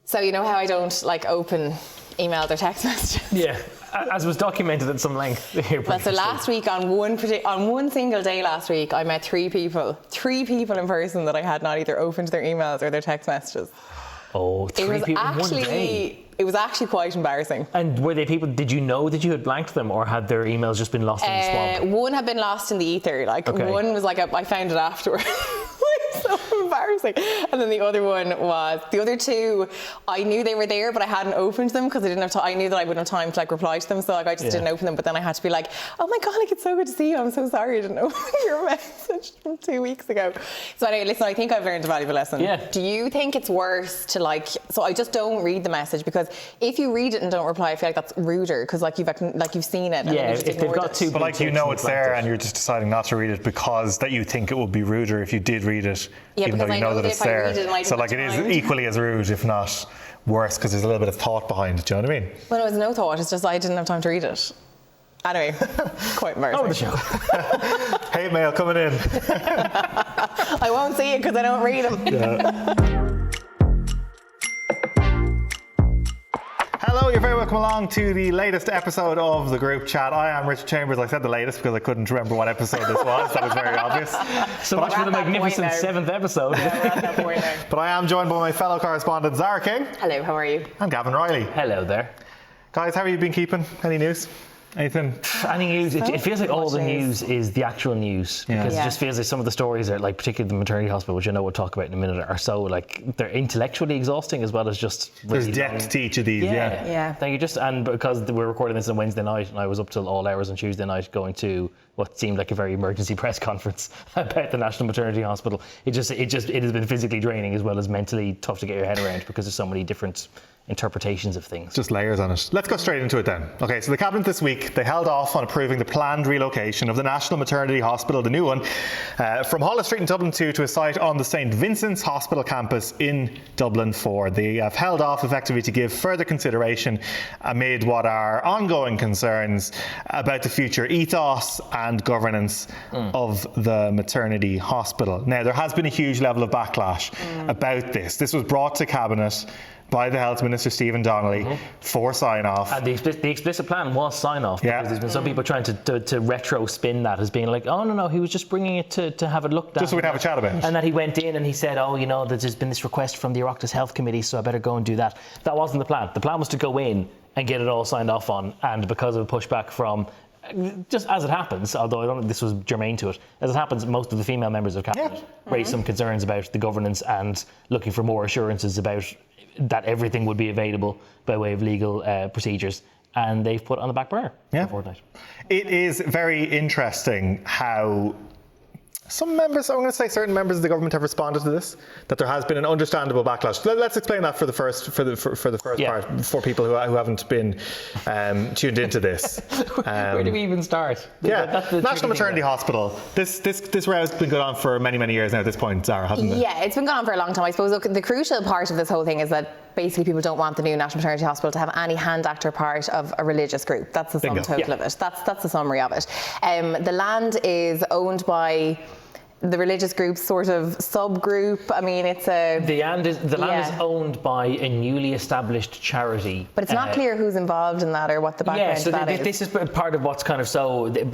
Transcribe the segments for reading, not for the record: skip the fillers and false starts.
So you know how I don't like open emails or text messages? Yeah, as was documented at some length here. Well, so last week on one single day last week, I met three people in person that I had not either opened their emails or their text messages. Oh, three people in one day. It was actually quite embarrassing. And were they people, did you know that you had blanked them, or had their emails just been lost in the swamp? One had been lost in the ether. One was I found it afterwards. So embarrassing. And then the other two, I knew they were there, but I hadn't opened them because I didn't have time. I knew that I wouldn't have time to reply to them, so I just didn't open them. But then I had to be like, oh my God, it's so good to see you. I'm so sorry I didn't open your message from 2 weeks ago. So anyway, listen, I think I've learned a valuable lesson. Yeah. Do you think it's worse to so I just don't read the message, because if you read it and don't reply, I feel like that's ruder because you've seen it. Yeah, if they've got two. But it's there and you're just deciding not to read it because that you think it would be ruder if you did read it, even though you know that it's there. So it is equally as rude, if not worse, because there's a little bit of thought behind it. Do you know what I mean? Well, it was no thought. It's just I didn't have time to read it. Anyway, quite embarrassing. Over the show. Hate mail coming in. I won't see it because I don't read them. Yeah. Hello, you're very welcome along to the latest episode of the group chat. I am Richard Chambers. I said the latest because I couldn't remember what episode this was. That was very obvious. So much for the magnificent 7th episode. Yeah, we're at that point now. But I am joined by my fellow correspondent, Zara King. Hello, how are you? And Gavan Riley. Hello there. Guys, how have you been keeping? Any news? Anything? Any news? It feels like all the news is the actual news, because it just feels like some of the stories are particularly the maternity hospital, which I know we'll talk about in a minute, are so they're intellectually exhausting as well as just really there's depth to each of these. Yeah. Thank you. And because we're recording this on Wednesday night, and I was up till all hours on Tuesday night going to what seemed like a very emergency press conference about the National Maternity Hospital. It has been physically draining as well as mentally tough to get your head around, because there's so many different interpretations of things. Just layers on it. Let's go straight into it then. Okay, so the Cabinet this week, they held off on approving the planned relocation of the National Maternity Hospital, the new one, from Holles Street in Dublin 2 to a site on the St Vincent's Hospital campus in Dublin 4. They have held off effectively to give further consideration amid what are ongoing concerns about the future ethos and governance of the maternity hospital. Now, there has been a huge level of backlash about this. This was brought to Cabinet by the Health Minister, Stephen Donnelly, for sign-off. And the explicit plan was sign-off, because there's been some people trying to retro-spin that as being like, oh, no, he was just bringing it to have it looked at. Just so we'd have a chat about it. And that he went in and he said, there's been this request from the Oireachtas Health Committee, so I better go and do that. That wasn't the plan. The plan was to go in and get it all signed off on, and because of a pushback from, just as it happens, although I don't think this was germane to it, as it happens, most of the female members of Cabinet raised some concerns about the governance and looking for more assurances about that everything would be available by way of legal procedures, and they've put it on the back burner for a fortnight. It is very interesting how some members, I'm going to say certain members of the government have responded to this, that there has been an understandable backlash. Let's explain that for the first part, for people who haven't been tuned into this. Where do we even start? That's the National Maternity Hospital. This row has been going on for many, many years now at this point, Zara, hasn't it? Yeah, it's been going on for a long time. I suppose the crucial part of this whole thing is that basically people don't want the new National Maternity Hospital to have any hand actor part of a religious group. That's the sum total of it. That's the summary of it. The land is owned by the religious group's sort of subgroup. I mean, it's a... The land is owned by a newly established charity. But it's not clear who's involved in that or what the background to that is. This is part of what's kind of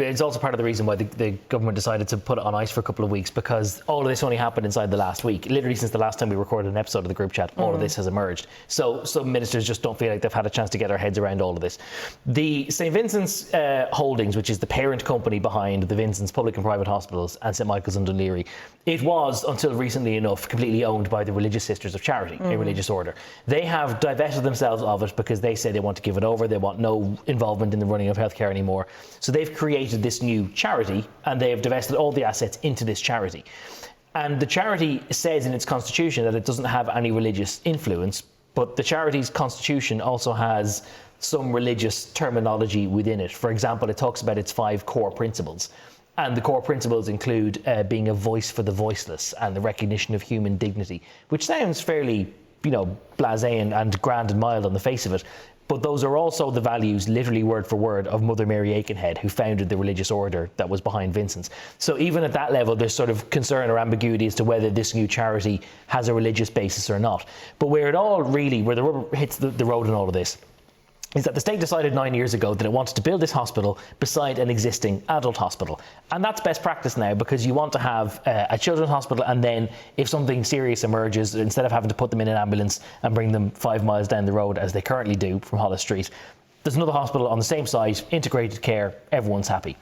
it's also part of the reason why the government decided to put it on ice for a couple of weeks, because all of this only happened inside the last week. Literally since the last time we recorded an episode of the group chat, all of this has emerged. So some ministers just don't feel like they've had a chance to get their heads around all of this. The St Vincent's Holdings, which is the parent company behind the Vincent's public and private hospitals and St Michael's and Dunleary, it was, until recently enough, completely owned by the Religious Sisters of Charity, a religious order. They have divested themselves of it because they say they want to give it over. They want no involvement in the running of healthcare anymore. So they've created this new charity, and they have divested all the assets into this charity. And the charity says in its constitution that it doesn't have any religious influence, but the charity's constitution also has some religious terminology within it. For example, it talks about its 5 core principles. And the core principles include being a voice for the voiceless and the recognition of human dignity, which sounds fairly, blasé and grand and mild on the face of it. but those are also the values, literally word for word, of Mother Mary Aikenhead, who founded the religious order that was behind Vincent's. So even at that level, there's sort of concern or ambiguity as to whether this new charity has a religious basis or not. But where it all really, where the rubber hits the road in all of this, is that the state decided 9 years ago that it wanted to build this hospital beside an existing adult hospital. And that's best practice now, because you want to have a children's hospital, and then if something serious emerges, instead of having to put them in an ambulance and bring them 5 miles down the road, as they currently do from Holles Street, there's another hospital on the same site, integrated care, everyone's happy.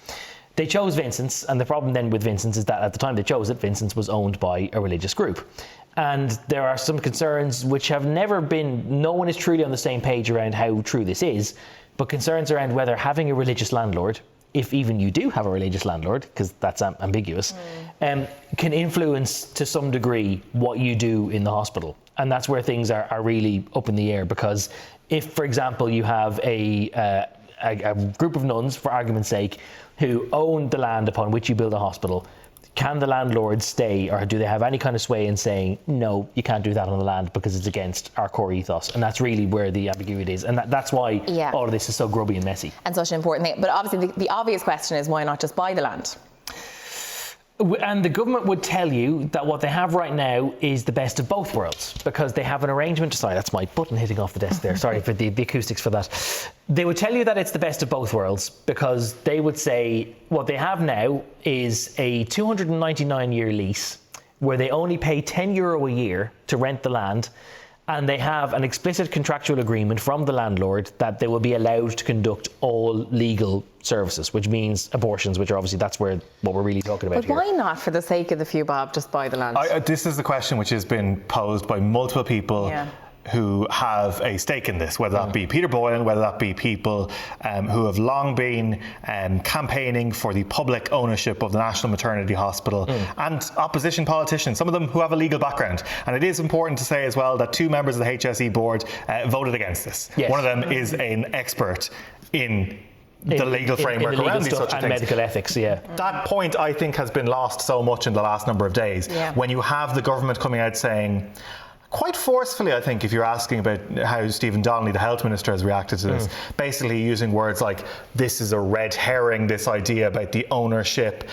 They chose Vincent's, and the problem then with Vincent's is that at the time they chose it, Vincent's was owned by a religious group. And there are some concerns which have never been, no one is truly on the same page around how true this is, but concerns around whether having a religious landlord, if even you do have a religious landlord, because that's ambiguous, can influence to some degree what you do in the hospital. And that's where things are really up in the air, because if, for example, you have a group of nuns, for argument's sake, who own the land upon which you build a hospital, can the landlord stay, or do they have any kind of sway in saying, no, you can't do that on the land because it's against our core ethos? And that's really where the ambiguity is. And that's why all of this is so grubby and messy. And such an important thing. But obviously the obvious question is, why not just buy the land? And the government would tell you that what they have right now is the best of both worlds, because they have an arrangement. Sorry, that's my button hitting off the desk there. Sorry for the acoustics for that. They would tell you that it's the best of both worlds, because they would say what they have now is a 299-year lease where they only pay €10 a year to rent the land. And they have an explicit contractual agreement from the landlord that they will be allowed to conduct all legal services, which means abortions, which are obviously, that's where what we're really talking about here. But why not, for the sake of the few bob, just buy the land? This is the question which has been posed by multiple people who have a stake in this, whether that be Peter Boylan, whether that be people who have long been campaigning for the public ownership of the National Maternity Hospital, and opposition politicians, some of them who have a legal background. And it is important to say as well that 2 members of the HSE board voted against this. Yes. One of them is an expert in the legal framework around these sorts of things. And medical ethics, That point, I think, has been lost so much in the last number of days. When you have the government coming out saying, quite forcefully, I think, if you're asking about how Stephen Donnelly, the health minister, has reacted to this, basically using words like, this is a red herring, this idea about the ownership,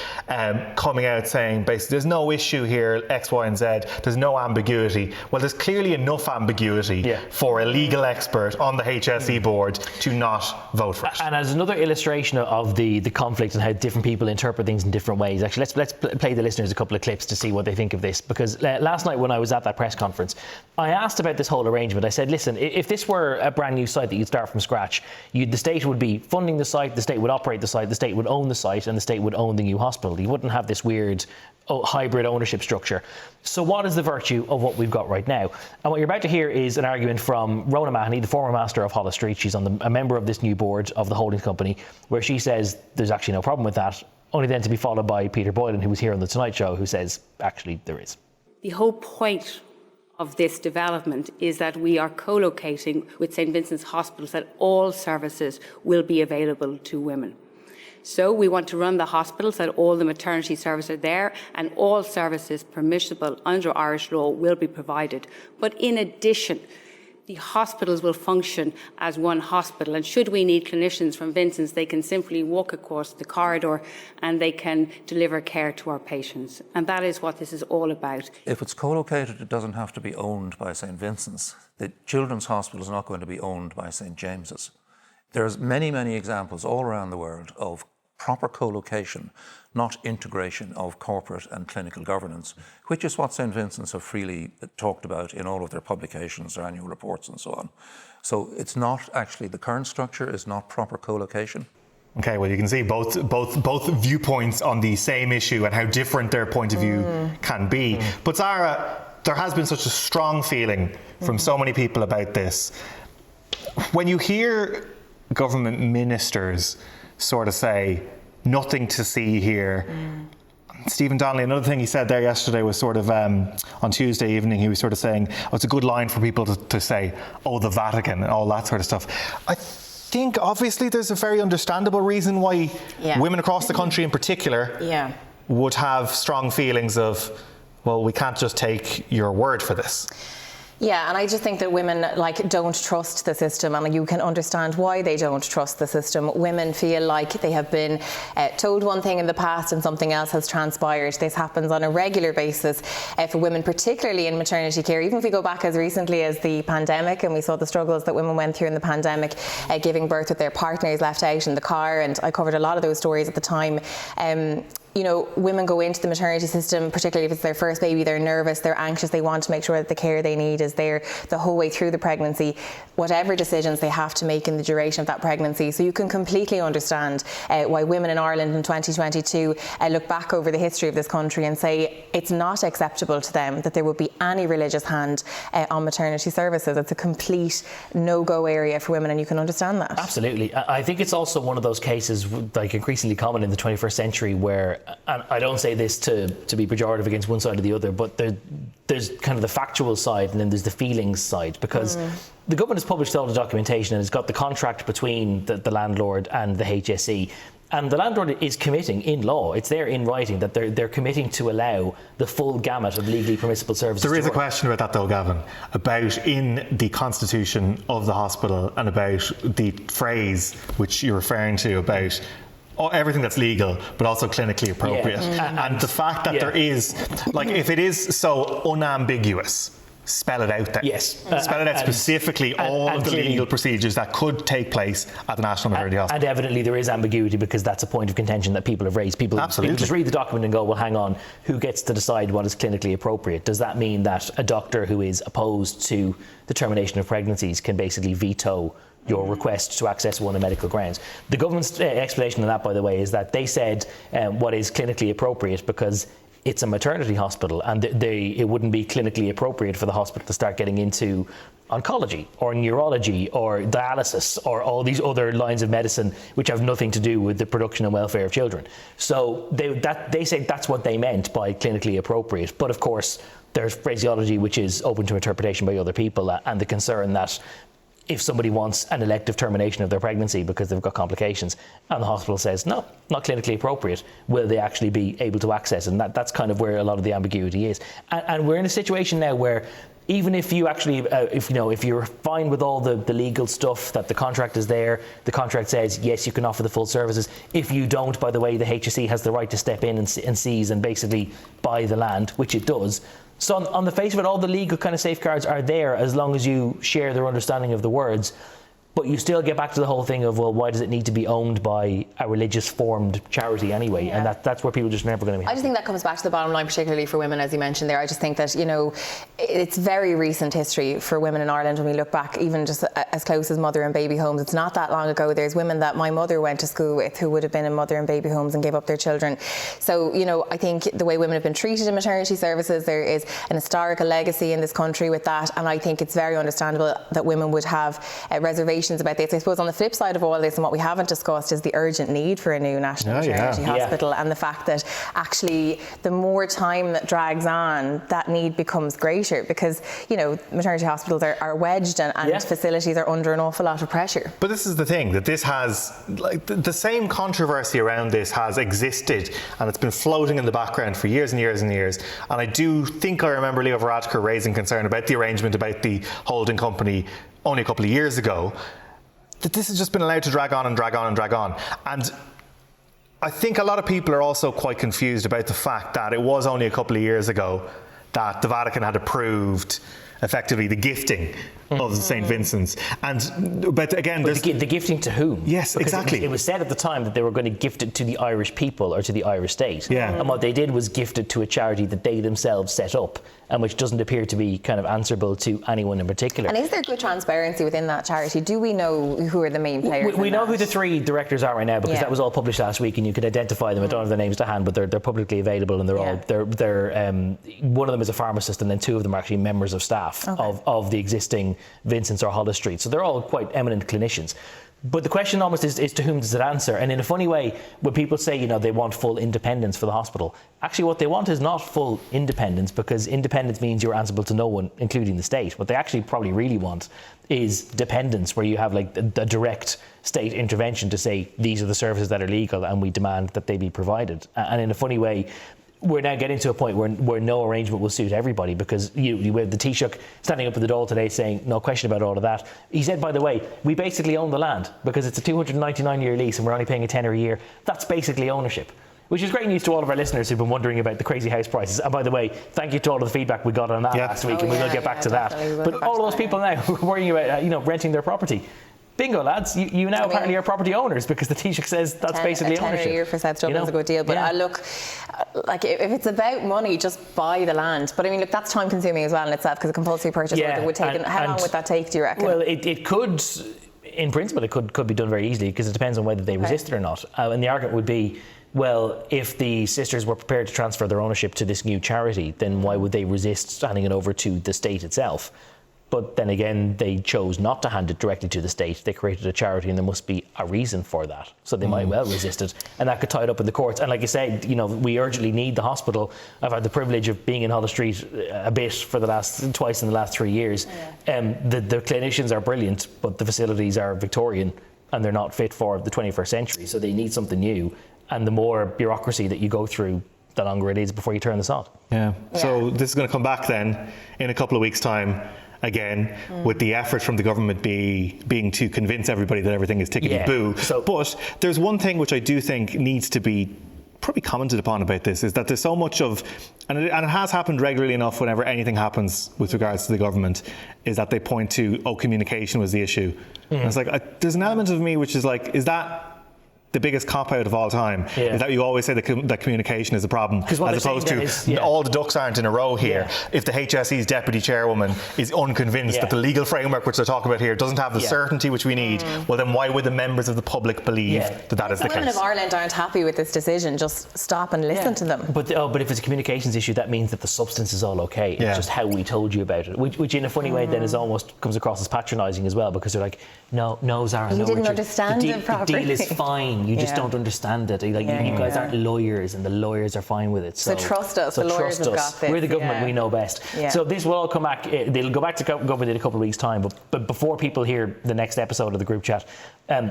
coming out saying, basically, there's no issue here, X, Y, and Z, there's no ambiguity. Well, there's clearly enough ambiguity for a legal expert on the HSE board to not vote for it. And as another illustration of the conflict and how different people interpret things in different ways, actually, let's play the listeners a couple of clips to see what they think of this. Because last night when I was at that press conference, I asked about this whole arrangement. I said, listen, if this were a brand new site that you'd start from scratch, the state would be funding the site, the state would operate the site, the state would own the site, and the state would own the new hospital. You wouldn't have this weird hybrid ownership structure. So what is the virtue of what we've got right now? And what you're about to hear is an argument from Rona Mahoney, the former master of Holles Street. She's a member of this new board of the holdings company, where she says there's actually no problem with that, only then to be followed by Peter Boylan, who was here on The Tonight Show, who says, actually, there is. The whole point of this development is that we are co-locating with St Vincent's Hospital, that all services will be available to women. So we want to run the hospital so that all the maternity services are there, and all services permissible under Irish law will be provided. But in addition, the hospitals will function as one hospital, and should we need clinicians from Vincent's, they can simply walk across the corridor and they can deliver care to our patients. And that is what this is all about. If it's co-located, it doesn't have to be owned by St Vincent's. The Children's Hospital is not going to be owned by St James's. There's many, many examples all around the world of proper co-location, not integration of corporate and clinical governance, which is what St Vincent's have freely talked about in all of their publications, their annual reports and so on. So it's not actually, the current structure is not proper co-location. Okay, well, you can see both viewpoints on the same issue and how different their point of view can be. But Zara, there has been such a strong feeling from so many people about this. When you hear government ministers sort of say, nothing to see here. Stephen Donnelly, another thing he said there yesterday was sort of, on Tuesday evening, he was sort of saying, it's a good line for people to say, oh, the Vatican and all that sort of stuff. I think obviously there's a very understandable reason why women across the country in particular would have strong feelings of, well, we can't just take your word for this. Yeah, and I just think that women don't trust the system, and you can understand why they don't trust the system. Women feel like they have been told one thing in the past and something else has transpired. This happens on a regular basis for women, particularly in maternity care. Even if we go back as recently as the pandemic, and we saw the struggles that women went through in the pandemic, giving birth with their partners left out in the car, and I covered a lot of those stories at the time. Women go into the maternity system, particularly if it's their first baby, they're nervous, they're anxious, they want to make sure that the care they need is there the whole way through the pregnancy, whatever decisions they have to make in the duration of that pregnancy. So you can completely understand why women in Ireland in 2022 look back over the history of this country and say it's not acceptable to them that there would be any religious hand on maternity services. It's a complete no-go area for women, and you can understand that. Absolutely. I think it's also one of those cases increasingly common in the 21st century where, and I don't say this to be pejorative against one side or the other, but there's kind of the factual side and then there's the feelings side, because the government has published all the documentation and it's got the contract between the landlord and the HSE. And the landlord is committing in law, it's there in writing, that they're committing to allow the full gamut of legally permissible services. There is a question about that though, Gavan, about in the constitution of the hospital and about the phrase which you're referring to about everything that's legal but also clinically appropriate. And the fact that there is, if it is so unambiguous, spell it out there. Yes. Spell it out specifically, all of the legal procedures that could take place at the National Maternity Hospital. And evidently there is ambiguity, because that's a point of contention that people have raised. People just read the document and go, well, hang on, who gets to decide what is clinically appropriate? Does that mean that a doctor who is opposed to the termination of pregnancies can basically veto your request to access one on medical grounds? The government's explanation of that, by the way, is that they said what is clinically appropriate because it's a maternity hospital, and it wouldn't be clinically appropriate for the hospital to start getting into oncology or neurology or dialysis or all these other lines of medicine which have nothing to do with the production and welfare of children. So they say that's what they meant by clinically appropriate. But of course, there's phraseology which is open to interpretation by other people, and the concern that if somebody wants an elective termination of their pregnancy because they've got complications and the hospital says, no, not clinically appropriate, will they actually be able to access it? And that's kind of where a lot of the ambiguity is. And we're in a situation now where even if you actually, if you're fine with all the legal stuff, that the contract is there, the contract says, yes, you can offer the full services. If you don't, by the way, the HSE has the right to step in and seize and basically buy the land, which it does. So on the face of it, all the legal kind of safeguards are there as long as you share their understanding of the words. But you still get back to the whole thing of, well, why does it need to be owned by a religious formed charity anyway? Yeah. And that's where people just never going to be. I just think that comes back to the bottom line, particularly for women, as you mentioned there. I just think that, it's very recent history for women in Ireland when we look back, even just as close as mother and baby homes. It's not that long ago. There's women that my mother went to school with who would have been in mother and baby homes and gave up their children. So, I think the way women have been treated in maternity services, there is an historical legacy in this country with that. And I think it's very understandable that women would have reservations about this. I suppose on the flip side of all this, and what we haven't discussed, is the urgent need for a new National Maternity Hospital, and the fact that actually the more time that drags on, that need becomes greater, because maternity hospitals are wedged and facilities are under an awful lot of pressure. But this is the thing, that this has, the same controversy around this has existed, and it's been floating in the background for years and years and years. And I do think I remember Leo Varadkar raising concern about the arrangement about the holding company only a couple of years ago, that this has just been allowed to drag on and drag on and drag on. And I think a lot of people are also quite confused about the fact that it was only a couple of years ago that the Vatican had approved effectively the gifting of the St. Vincent's. But again, the gifting to whom? Yes, because exactly. It was said at the time that they were going to gift it to the Irish people or to the Irish state. Yeah. And what they did was gift it to a charity that they themselves set up, and which doesn't appear to be kind of answerable to anyone in particular. And is there good transparency within that charity? Do we know who are the main players? We know who the three directors are right now, because that was all published last week, and you could identify them. I don't have their names to hand, but they're publicly available, and they're one of them is a pharmacist, and then two of them are actually members of staff of the existing Vincent's or Hollis Street. So they're all quite eminent clinicians. But the question almost is to whom does it answer? And in a funny way, when people say, they want full independence for the hospital, actually what they want is not full independence, because independence means you're answerable to no one, including the state. What they actually probably really want is dependence, where you have a direct state intervention to say, these are the services that are legal and we demand that they be provided. And in a funny way, we're now getting to a point where no arrangement will suit everybody, because you have the Taoiseach standing up at the Dáil today saying no question about all of that. He said, by the way, we basically own the land because it's a 299-year lease and we're only paying a tenner a year. That's basically ownership, which is great news to all of our listeners who've been wondering about the crazy house prices. And by the way, thank you to all of the feedback we got on that last week, and we will get back to that. But all of those people now who are worrying about renting their property, bingo, lads! You now apparently are property owners, because the Taoiseach says that's basically ownership. A year for South Dublin is a good deal. But look, like if it's about money, just buy the land. But I mean, look, that's time consuming as well in itself, because a compulsory purchase order would take. How long would that take, do you reckon? Well, it could, in principle, it could be done very easily, because it depends on whether they resist it or not. And the argument would be, well, if the sisters were prepared to transfer their ownership to this new charity, then why would they resist handing it over to the state itself? But then again, they chose not to hand it directly to the state. They created a charity, and there must be a reason for that. So they might well resist it, and that could tie it up in the courts. And like you said, we urgently need the hospital. I've had the privilege of being in Holles Street a bit for twice in the last 3 years. The clinicians are brilliant, but the facilities are Victorian, and they're not fit for the 21st century. So they need something new. And the more bureaucracy that you go through, the longer it is before you turn this on. Yeah. So this is going to come back then in a couple of weeks' time, again, with the effort from the government being to convince everybody that everything is tickety-boo. But there's one thing which I do think needs to be probably commented upon about this, is that there's so much of, and it has happened regularly enough whenever anything happens with regards to the government, is that they point to, communication was the issue. And it's like, there's an element of me which is like, is that the biggest cop-out of all time, is that you always say that communication is a problem, as opposed to all the ducks aren't in a row here. If the HSE's deputy chairwoman is unconvinced that the legal framework which they're talking about here doesn't have the certainty which we need, well then why would the members of the public believe that is the case? The women of Ireland aren't happy with this decision. Just stop and listen to them. But if it's a communications issue, that means that the substance is all okay. It's just how we told you about it, which in a funny way then is almost comes across as patronising as well, because they're like, no, Zara, you didn't understand it properly. The deal is fine. You just don't understand it. You guys aren't lawyers, and the lawyers are fine with it. So trust us. The lawyers have got this. We're the government. We know best. So this will all come back. They'll go back to government in a couple of weeks' time. But before people hear the next episode of the group chat,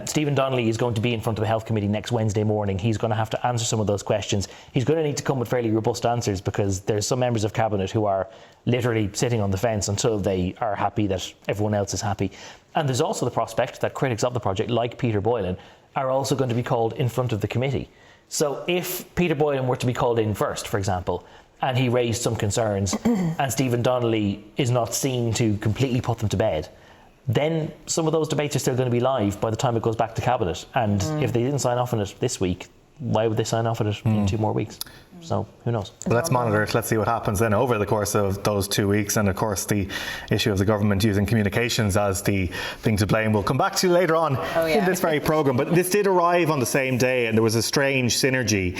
Stephen Donnelly is going to be in front of the Health Committee next Wednesday morning. He's going to have to answer some of those questions. He's going to need to come with fairly robust answers, because there's some members of Cabinet who are literally sitting on the fence until they are happy that everyone else is happy. And there's also the prospect that critics of the project, like Peter Boylan, are also going to be called in front of the committee. So if Peter Boylan were to be called in first, for example, and he raised some concerns, and Stephen Donnelly is not seen to completely put them to bed, then some of those debates are still going to be live by the time it goes back to Cabinet. And if they didn't sign off on it this week, why would they sign off on it in 2 more weeks? So who knows? Well, let's monitor it. Let's see what happens then over the course of those 2 weeks. And of course, the issue of the government using communications as the thing to blame we'll come back to later on in this very programme. But this did arrive on the same day, and there was a strange synergy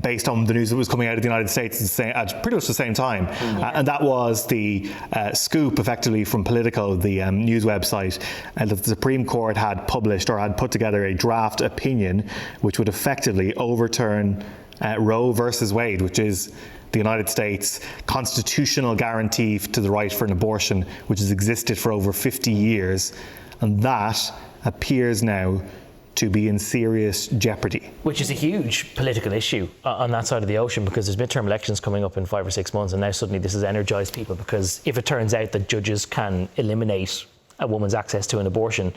based on the news that was coming out of the United States at pretty much the same time. And that was the scoop, effectively, from Politico, the news website, that the Supreme Court had published or had put together a draft opinion which would effectively overturn Roe versus Wade, which is the United States constitutional guarantee to the right for an abortion, which has existed for over 50 years, and that appears now to be in serious jeopardy. Which is a huge political issue on that side of the ocean, because there's midterm elections coming up in 5 or 6 months, and now suddenly this has energised people, because if it turns out that judges can eliminate a woman's access to an abortion,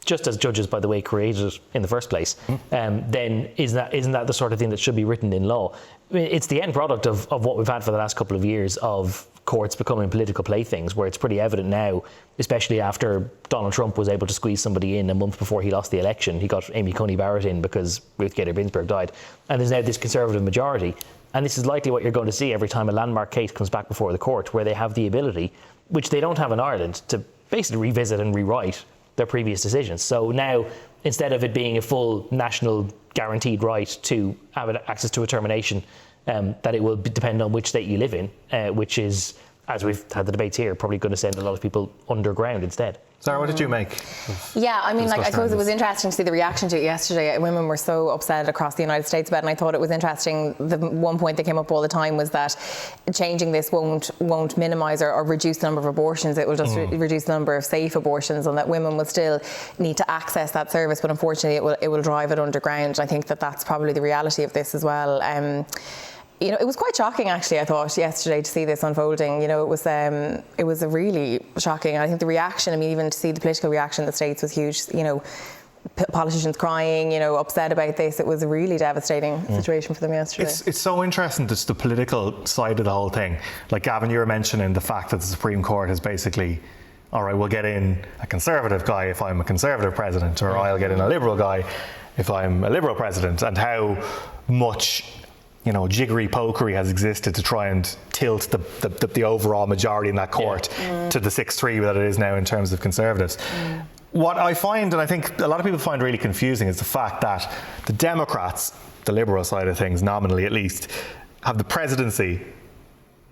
just as judges, by the way, created it in the first place, then isn't that the sort of thing that should be written in law? I mean, it's the end product of what we've had for the last couple of years of courts becoming political playthings, where it's pretty evident now, especially after Donald Trump was able to squeeze somebody in a month before he lost the election. He got Amy Coney Barrett in because Ruth Bader Ginsburg died. And there's now this Conservative majority. And this is likely what you're going to see every time a landmark case comes back before the court, where they have the ability, which they don't have in Ireland, to basically revisit and rewrite their previous decisions. So now, instead of it being a full national guaranteed right to have access to a termination, that it will depend on which state you live in, which is, as we've had the debates here, probably going to send a lot of people underground instead. Zara, what did you make? Yeah, I mean, I suppose it was interesting to see the reaction to it yesterday. Women were so upset across the United States about it, and I thought it was interesting. The one point that came up all the time was that changing this won't minimise or reduce the number of abortions. It will just reduce the number of safe abortions, and that women will still need to access that service, but unfortunately it will drive it underground. I think that that's probably the reality of this as well. it was quite shocking actually, I thought, yesterday to see this unfolding. It was a really shocking. I think the reaction, even to see the political reaction in the States was huge. Politicians crying, upset about this. It was a really devastating situation for them yesterday. It's so interesting, just the political side of the whole thing. Like Gavan, you were mentioning the fact that the Supreme Court has basically, all right, we'll get in a Conservative guy if I'm a Conservative president, or I'll get in a Liberal guy if I'm a Liberal president, and how much jiggery pokery has existed to try and tilt the overall majority in that court to the 6-3 that it is now in terms of Conservatives. What I find, and I think a lot of people find really confusing, is the fact that the Democrats, the Liberal side of things, nominally at least, have the presidency,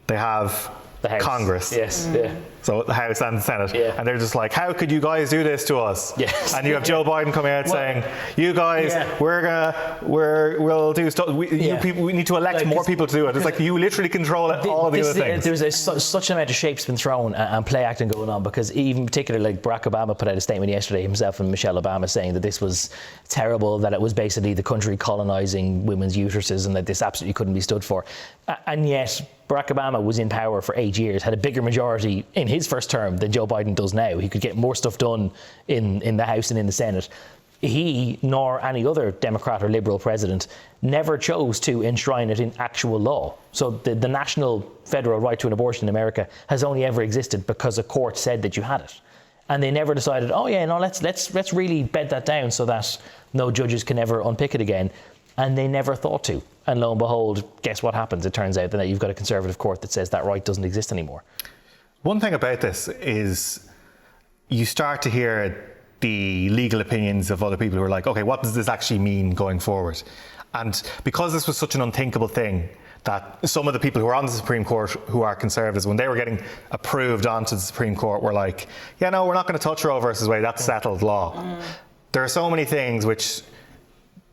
they have the House. Congress. Yes, yeah. So the House and the Senate. Yeah. And they're just like, how could you guys do this to us? Yes. And you have Joe Biden coming out saying, you guys, we'll do stuff. We need to elect more people to do it. It's like you literally control all of the other things. There's such an amount of shapes been thrown and play acting going on, because even particularly like Barack Obama put out a statement yesterday, himself and Michelle Obama, saying that this was terrible, that it was basically the country colonising women's uteruses, and that this absolutely couldn't be stood for. And yet Barack Obama was in power for 8 years, had a bigger majority in his first term than Joe Biden does now. He could get more stuff done in the House and in the Senate. He, nor any other Democrat or Liberal president, never chose to enshrine it in actual law. So the national federal right to an abortion in America has only ever existed because a court said that you had it. And they never decided, let's really bed that down so that no judges can ever unpick it again. And they never thought to. And lo and behold, guess what happens? It turns out that you've got a Conservative court that says that right doesn't exist anymore. One thing about this is you start to hear the legal opinions of other people who are like, okay, what does this actually mean going forward? And because this was such an unthinkable thing, that some of the people who are on the Supreme Court who are Conservatives, when they were getting approved onto the Supreme Court, were like, we're not going to touch Roe versus Wade, that's settled law. There are so many things which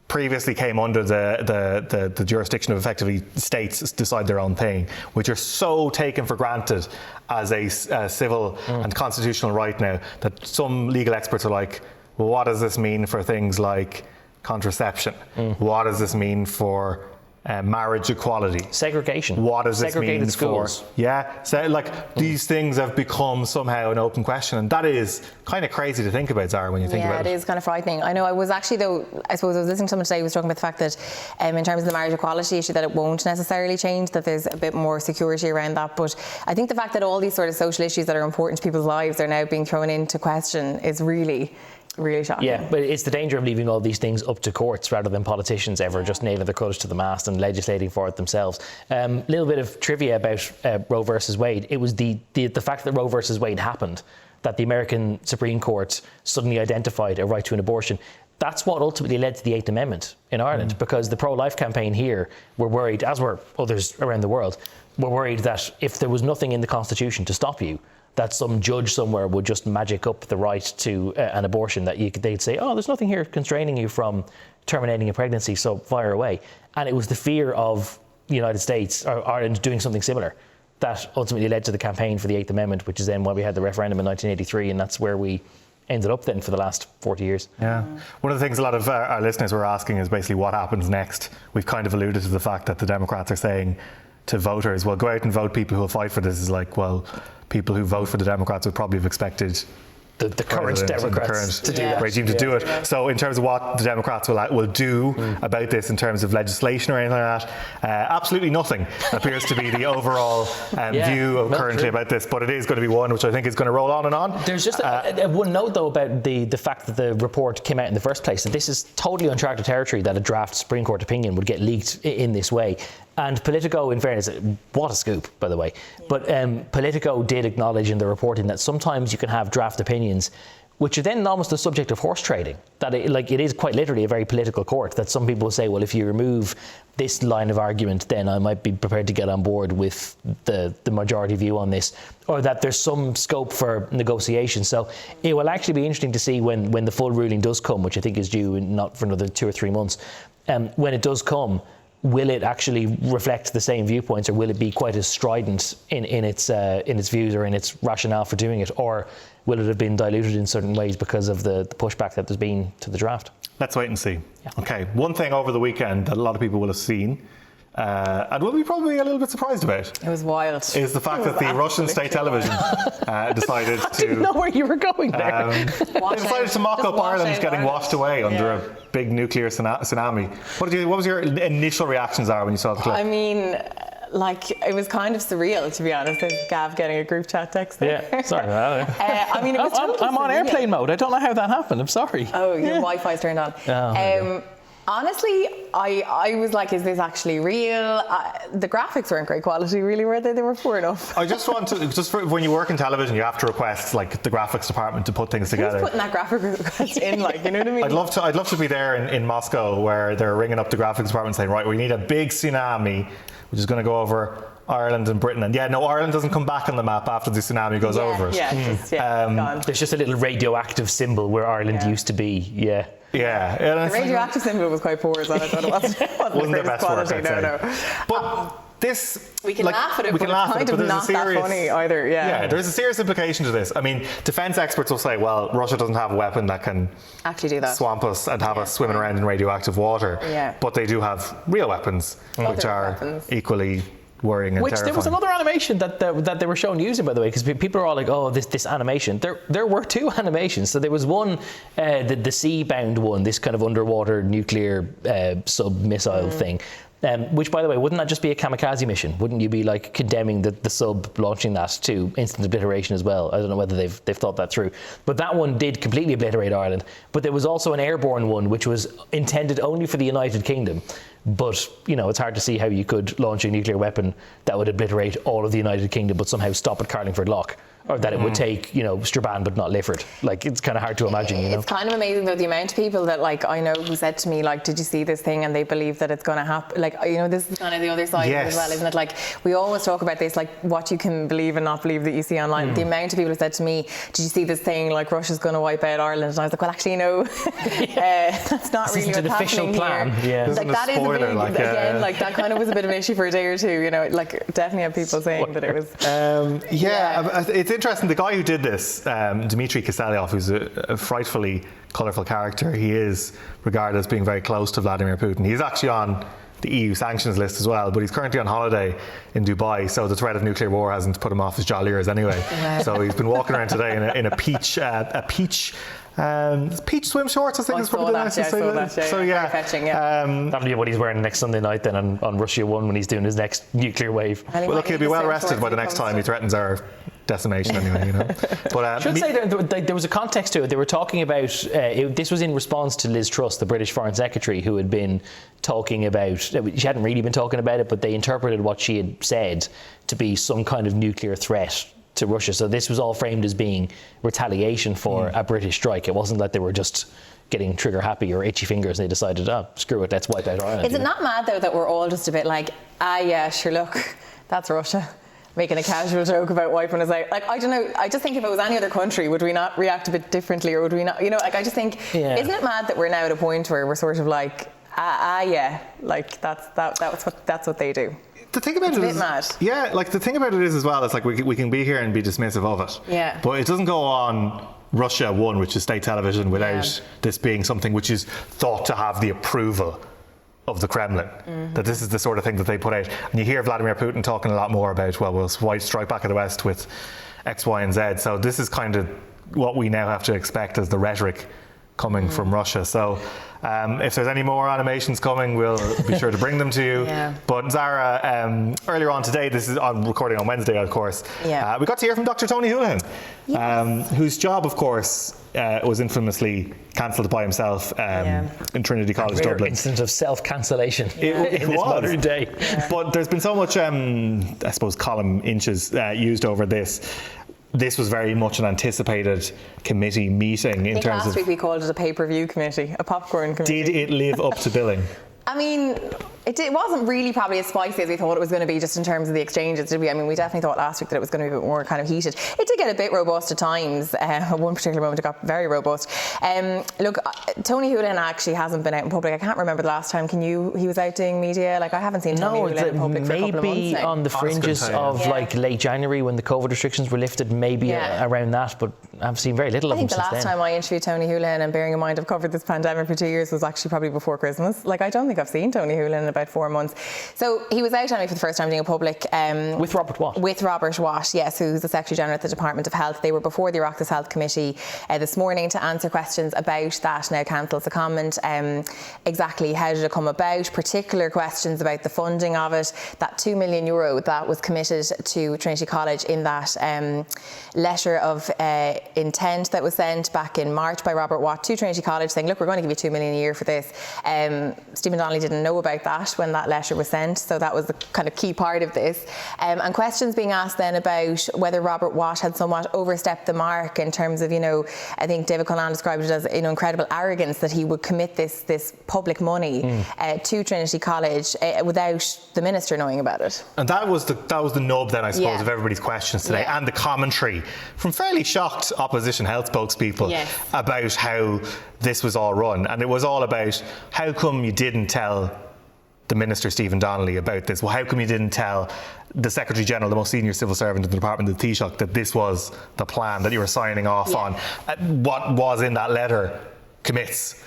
previously came under the jurisdiction of effectively states decide their own thing, which are so taken for granted as a civil and constitutional right now, that some legal experts are like, well, what does this mean for things like contraception? What does this mean for marriage equality? Segregation. What does this mean schools. for... these things have become somehow an open question, and that is kind of crazy to think about, Zara, when you think about it. Yeah, it is kind of frightening. I know I was actually, though, I suppose I was listening to someone today who was talking about the fact that in terms of the marriage equality issue, that it won't necessarily change, that there's a bit more security around that. But I think the fact that all these sort of social issues that are important to people's lives are now being thrown into question is really shocking. Yeah, but it's the danger of leaving all these things up to courts rather than politicians ever just nailing their colours to the mast and legislating for it themselves. Little bit of trivia about Roe versus Wade. It was the fact that Roe versus Wade happened that the American Supreme Court suddenly identified a right to an abortion. That's what ultimately led to the 8th Amendment in Ireland, because the pro-life campaign here were worried, as were others around the world, were worried that if there was nothing in the Constitution to stop you, that some judge somewhere would just magic up the right to an abortion, that they'd say, there's nothing here constraining you from terminating a pregnancy, so fire away. And it was the fear of the United States or Ireland doing something similar that ultimately led to the campaign for the 8th Amendment, which is then why we had the referendum in 1983, and that's where we ended up then for the last 40 years. Yeah. One of the things a lot of our listeners were asking is basically what happens next. We've kind of alluded to the fact that the Democrats are saying to voters, well, go out and vote. People who will fight for this is like, well, people who vote for the Democrats would probably have expected the current Democrats to do that. Regime to do it. So in terms of what the Democrats will do about this in terms of legislation or anything like that, absolutely nothing appears to be the overall view of currently about this, but it is going to be one which I think is going to roll on and on. There's just one note though about the fact that the report came out in the first place, and this is totally uncharted territory that a draft Supreme Court opinion would get leaked in this way. And Politico, in fairness, what a scoop, by the way. But Politico did acknowledge in the reporting that sometimes you can have draft opinions which are then almost the subject of horse trading. That it is quite literally a very political court, that some people say, well, if you remove this line of argument, then I might be prepared to get on board with the majority view on this, or that there's some scope for negotiation. So it will actually be interesting to see when the full ruling does come, which I think is due not for another 2 or 3 months. When it does come, will it actually reflect the same viewpoints, or will it be quite as strident in its views or in its rationale for doing it, or will it have been diluted in certain ways because of the pushback that there's been to the draft? Let's wait and see. Yeah. Okay, one thing over the weekend that a lot of people will have seen, And what we're probably a little bit surprised about It was wild. is the fact that the Russian state television decided to... I didn't know where you were going there. they decided to mock up Ireland getting washed away under a big nuclear tsunami. What was your initial reaction, Zara, when you saw the clip? I mean, like, it was kind of surreal, to be honest. There's Gav getting a group chat text there. Yeah, sorry about that. I mean, it was totally I'm on surreal. airplane mode. I don't know how that happened. I'm sorry. Oh, your Wi-Fi's turned on. Oh, honestly, I was like, is this actually real? The graphics weren't great quality, really, were they? They were poor enough. I just want to, when you work in television, you have to request like the graphics department to put things together. Who's putting that graphic request in, like, you know what I mean? I'd love to be there in Moscow where they're ringing up the graphics department saying, right, we need a big tsunami, which is going to go over Ireland and Britain. And yeah, no, Ireland doesn't come back on the map after the tsunami goes over it. Yeah, gone. There's just a little radioactive symbol where Ireland used to be. Yeah. Yeah. The radioactive symbol was quite poor as well. I thought it wasn't their best quality, work, I'd say. no. But this... We can laugh at it, but it's kind of not that funny either, Yeah, there's a serious implication to this. I mean, defence experts will say, well, Russia doesn't have a weapon that can actually do that, swamp us and have us swimming around in radioactive water. Yeah. But they do have real weapons, which are equally worrying and terrifying. There was another animation that they were shown using, by the way, because people are all like, oh, this animation. There were two animations. So there was one, the sea-bound one, this kind of underwater nuclear sub-missile thing. Which, by the way, wouldn't that just be a kamikaze mission? Wouldn't you be like condemning the sub launching that to instant obliteration as well? I don't know whether they've thought that through. But that one did completely obliterate Ireland. But there was also an airborne one which was intended only for the United Kingdom. But, you know, it's hard to see how you could launch a nuclear weapon that would obliterate all of the United Kingdom but somehow stop at Carlingford Lough. Or that it would take, you know, Strabane but not Lifford. Like, it's kind of hard to imagine, you know. It's kind of amazing, though, the amount of people that, like, I know who said to me, like, did you see this thing? And they believe that it's going to happen. Like, you know, this is kind of the other side of it as well, isn't it? Like, we always talk about this, like, what you can believe and not believe that you see online. The amount of people who said to me, did you see this thing, like, Russia's going to wipe out Ireland? And I was like, well, actually, no. That's not really what's official plan. Here. Yeah. Like, that is a big, again, like, that kind of was a bit of an issue for a day or two, you know. Like, definitely have people saying that it was... It's interesting. The guy who did this, Dmitry Kiselyov, who's a frightfully colourful character, he is regarded as being very close to Vladimir Putin. He's actually on the EU sanctions list as well, but he's currently on holiday in Dubai, so the threat of nuclear war hasn't put him off his jolly ears anyway. So he's been walking around today in a peach swim shorts, I think is probably the nicest way to say that. So yeah, that'll be what he's wearing next Sunday night then on Russia 1 when he's doing his next nuclear wave. Well, look, he'll be well rested by the next time he threatens our decimation anyway, you know. But I should say there was a context to it. They were talking about this was in response to Liz Truss, the British Foreign Secretary, who had been talking about, she hadn't really been talking about it, but they interpreted what she had said to be some kind of nuclear threat to Russia. So this was all framed as being retaliation for a British strike. It wasn't that they were just getting trigger happy or itchy fingers and they decided, oh, screw it, let's wipe out Ireland. Is it not mad, though, that we're all just a bit like, yeah, sure, look, that's Russia, making a casual joke about wiping us out? Like, I don't know, I just think if it was any other country, would we not react a bit differently, or would we not, you know, like, I just think, isn't it mad that we're now at a point where we're sort of like, yeah, like, that's what they do. The thing about it's it a bit is, mad. Yeah, like the thing about it is as well, it's like we can be here and be dismissive of it. Yeah. But it doesn't go on Russia 1, which is state television, without this being something which is thought to have the approval of the Kremlin. That this is the sort of thing that they put out. And you hear Vladimir Putin talking a lot more about, well, we'll strike back at the West with X, Y, and Z. So this is kind of what we now have to expect as the rhetoric coming from Russia. So if there's any more animations coming, we'll be sure to bring them to you. But Zara, earlier on today, this is on recording on Wednesday, of course, we got to hear from Dr. Tony Holohan, whose job, of course, was infamously cancelled by himself in Trinity College, Dublin. Instance of self-cancellation it in this modern day. But there's been so much, I suppose, column inches used over this. This was very much an anticipated committee meeting in terms of... Last week we called it a pay-per-view committee, a popcorn committee. Did it live up to billing? I mean, it wasn't really probably as spicy as we thought it was going to be, just in terms of the exchanges, did we? I mean, we definitely thought last week that it was going to be a bit more kind of heated. It did get a bit robust at times. At one particular moment, it got very robust. Look, Tony Holohan actually hasn't been out in public. I can't remember the last time. He was out doing media? Like, I haven't seen Tony Holohan in public for a couple of months now. Maybe on the fringes of like late January when the COVID restrictions were lifted, maybe around that, but I've seen very little of him since then. I think the last time I interviewed Tony Holohan, and bearing in mind I've covered this pandemic for 2 years, was actually probably before Christmas. Like, I don't think think I've seen Tony Holohan in about 4 months. So he was out anyway for the first time doing a public... with Robert Watt. With Robert Watt, yes, who's the Secretary General at the Department of Health. They were before the Oireachtas Joint Committee this morning to answer questions about that. Now, council's a comment. Exactly how did it come about? Particular questions about the funding of it. That €2 million that was committed to Trinity College in that letter of intent that was sent back in March by Robert Watt to Trinity College saying, look, we're going to give you $2 million a year for this. Stephen Donnelly didn't know about that when that letter was sent, so that was the kind of key part of this. And questions being asked then about whether Robert Watt had somewhat overstepped the mark in terms of, I think David Cullen described it as, incredible arrogance that he would commit this public money to Trinity College without the minister knowing about it. And that was the nub then, I suppose, of everybody's questions today, and the commentary from fairly shocked opposition health spokespeople about how this was all run. And it was all about, how come you didn't tell the Minister, Stephen Donnelly, about this? Well, how come you didn't tell the Secretary General, the most senior civil servant in the Department of the Taoiseach, that this was the plan that you were signing off on? What was in that letter commits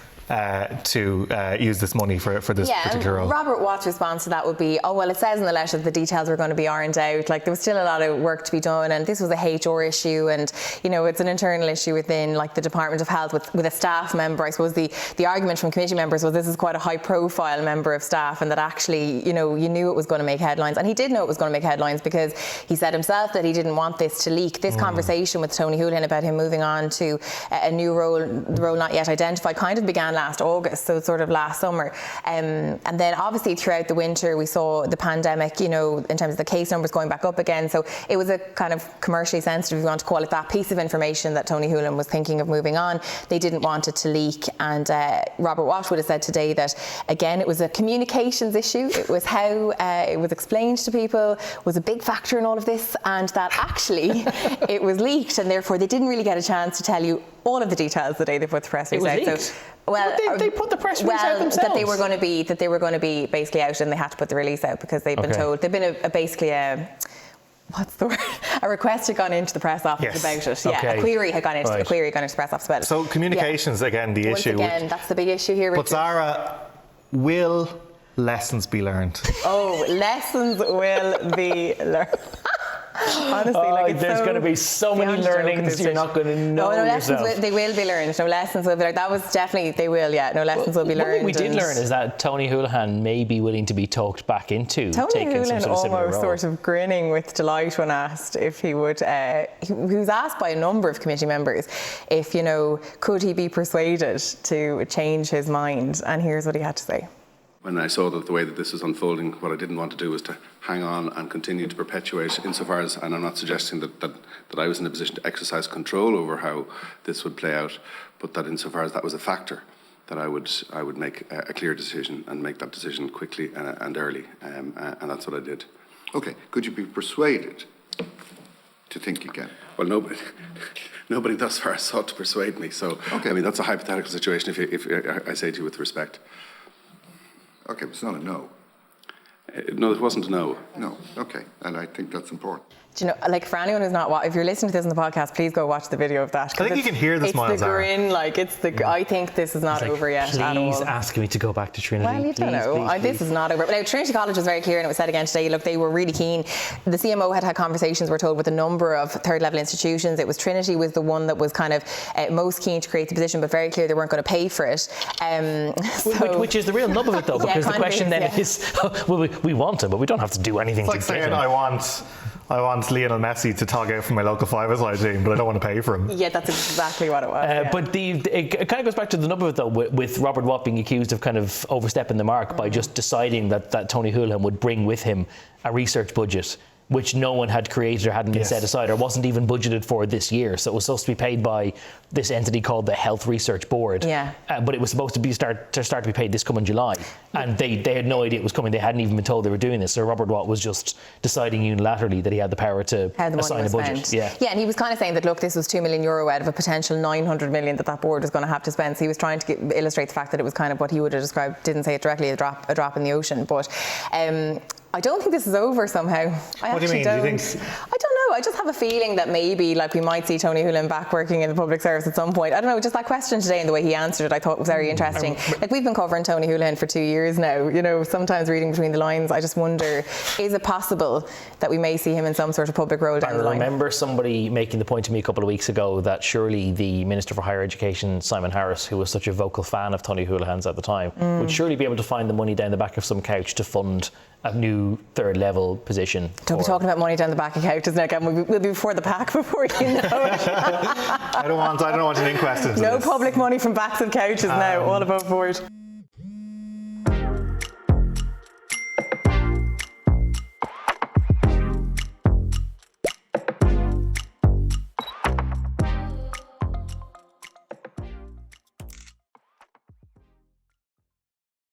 to use this money for this particular role. Robert Watt's response to that would be, oh, well, it says in the letter that the details were going to be ironed out. Like, there was still a lot of work to be done, and this was a HR issue, and, it's an internal issue within, like, the Department of Health with a staff member. I suppose the argument from committee members was this is quite a high-profile member of staff, and that actually, you knew it was going to make headlines. And he did know it was going to make headlines because he said himself that he didn't want this to leak. This conversation with Tony Holohan about him moving on to a new role, the role not yet identified, kind of began last August, so sort of last summer. And then obviously throughout the winter we saw the pandemic, in terms of the case numbers going back up again. So it was a kind of commercially sensitive, if you want to call it that, piece of information that Tony Holohan was thinking of moving on. They didn't want it to leak. And Robert Watt would have said today that, again, it was a communications issue. It was how it was explained to people was a big factor in all of this, and that actually it was leaked, and therefore they didn't really get a chance to tell you all of the details the day they put the press release out. Leaked. So, they put the press release out themselves. That they were going to be basically out, and they had to put the release out because they've been told. They've been basically what's the word? A request had gone into the press office about it. Yeah, a query had gone into the press office about it. So communications again, the issue. Once again, that's the big issue here. But Zara, will lessons be learned? Oh, lessons will be learned. Honestly, there's going to be so many learnings you're not going to know yourself. Lessons they will be learned. No, lessons will be learned. That was definitely, they will, No, lessons will be learned. What we did learn is that Tony Holohan may be willing to be talked back into taking some sort of similar role. Sort of grinning with delight when asked if he would, he was asked by a number of committee members if, could he be persuaded to change his mind, and here's what he had to say. When I saw that the way that this was unfolding, what I didn't want to do was to hang on and continue to perpetuate insofar as, and I'm not suggesting that I was in a position to exercise control over how this would play out, but that insofar as that was a factor, that I would make a clear decision and make that decision quickly and early, and that's what I did. Okay, could you be persuaded to think again? Well, nobody thus far has sought to persuade me, so okay. I mean, that's a hypothetical situation if I say to you with respect. Okay, but it's not a no. No, it wasn't a no. No, okay, and I think that's important. Do you know, like, for anyone who's not, if you're listening to this on the podcast, please go watch the video of that. I think you can hear the smile, It's the grin, I think this is not over yet at all. Please ask me to go back to Trinity. Well, you don't know. This is not over. But now, Trinity College was very clear, and it was said again today, look, they were really keen. The CMO had conversations, we're told, with a number of third level institutions. It was Trinity was the one that was kind of most keen to create the position, but very clear they weren't going to pay for it. Which is the real nub of it, though, because the question then is, well, we want him, but we don't have to do anything to get him. It's like saying, I want Lionel Messi to tog out from my local five-a-side team, but I don't want to pay for him. Yeah, that's exactly what it was. But it kind of goes back to the nub of it, though, with Robert Watt being accused of kind of overstepping the mark by just deciding that Tony Holohan would bring with him a research budget which no one had created or hadn't been set aside or wasn't even budgeted for this year. So it was supposed to be paid by this entity called the Health Research Board. But it was supposed to start to be paid this coming July. And they had no idea it was coming. They hadn't even been told they were doing this. So Robert Watt was just deciding unilaterally that he had the power to assign a budget. Yeah, and he was kind of saying that, look, this was €2 million out of a potential 900 million that board was going to have to spend. So he was trying to illustrate the fact that it was kind of what he would have described, didn't say it directly, a drop in the ocean. But I don't think this is over somehow. What do you mean? I don't know. know. I just have a feeling that maybe like we might see Tony Holohan back working in the public service at some point. I don't know. Just that question today and the way he answered it, I thought was very interesting. Like we've been covering Tony Holohan for 2 years now. You know, sometimes reading between the lines, I just wonder, is it possible that we may see him in some sort of public role down the line? I remember somebody making the point to me a couple of weeks ago that surely the Minister for Higher Education, Simon Harris, who was such a vocal fan of Tony Holohan's at the time, would surely be able to find the money down the back of some couch to fund a new third level position. Don't be talking about money down the back of couches now, Gavan. We'll be before the pack before you know it. I don't want an inquest into No this. public money from backs of couches now, all above board.